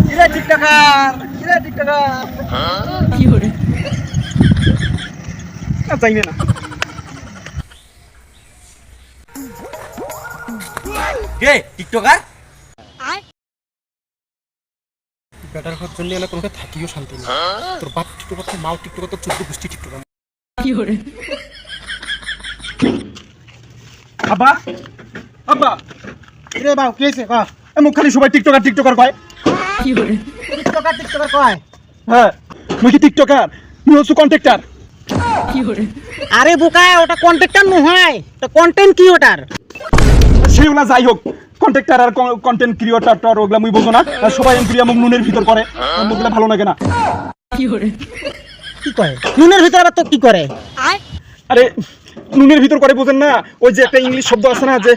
কিরে টিকটকার, কিরে টিকটকার। কি হরে না চাইবে না। কে টিকটকার? বেটার ঘর চললে এলে কোনো থাকিও শান্তি নেই। তোর বাপ টিকটকার, তোর মাও টিকটকার, তোর 14 গোষ্ঠী টিকটকার। কি হরে আব্বা, আব্বা, রে বাবু কি হয়েছে কহ? মুখ খালি সবাই টিকটকার টিকটকার কয়। কি হরে টিকটকার টিকটকার কয়? হ্যাঁ, মুই কি টিকটকার, মুই হচ্ছে কন্ট্রাক্টর। কি হরে আরে বোকা, ওটা কন্টেন্টার নহয়, ওটা কন্টেন্ট কি ওটার? সেগুলা যাই হোক, কন্ট্রাক্টর আর কন্টেন্ট ক্রিয়েটর টর ওগুলা মুই বুঝো না। আর সবাই এমপ্রিয়া মুখ নুনের ভিতর করে, মুখগুলা ভালো লাগে না। কি হরে কি করে নুনের ভিতরে আবার তো কি করে? আরে নুনের ভিতর করে বুঝেন না, ওই যে একটা ইংলিশ শব্দ আছে না যে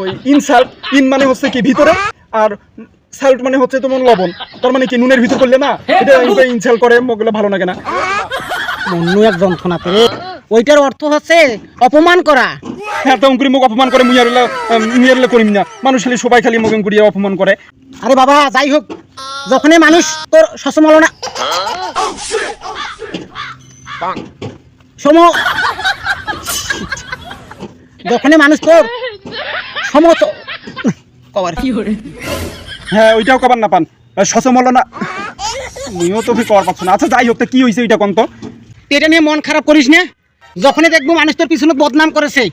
ওই ইনসাল্ট, ইন মানে হচ্ছে কি ভিতরে, আর সাল্ট মানে হচ্ছে তোমার লবণ। তার মানে কি নুনের ভিতর করলে না এটা ইনসাল্ট করে, মুখগুলা ভালো লাগে না। মন্নু এক যন্ত্রণা পেরে, ওইটার অর্থ হচ্ছে অপমান করা। হ্যাঁ, তেমন করে মুখ অপমান করে মুইয়ারলে করিম না। মানুষ খালি সবাই খালি মুখ করিয়া অপমান করে। আরে বাবা যাই হোক, যখনই মানুষ তোর সসমলনা যখনই মানুষ তোর সমত কবার কি হরে হ্যাঁ, ওইটাও কবার না পান, সচমল না মুইও তো কবার পাচ্ছ না। আচ্ছা যাই হোক, তা কি হয়েছে ওইটা কোন তো? এটা নিয়ে মন খারাপ করিস না। যখনই দেখবো মানুষ তোর পিছনে বদনাম করেছে,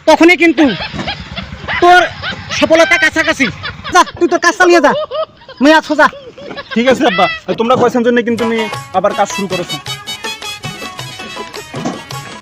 তখনই কিন্তু তোর সফলতা কাছাকাছি। যা তুই তোর কাজ চালিয়ে যা, মেয়ে আছো যা। ঠিক আছে আব্বা, তোমরা কয়েছেন জন্য কিন্তু তুমি আবার কাজ শুরু করেছো।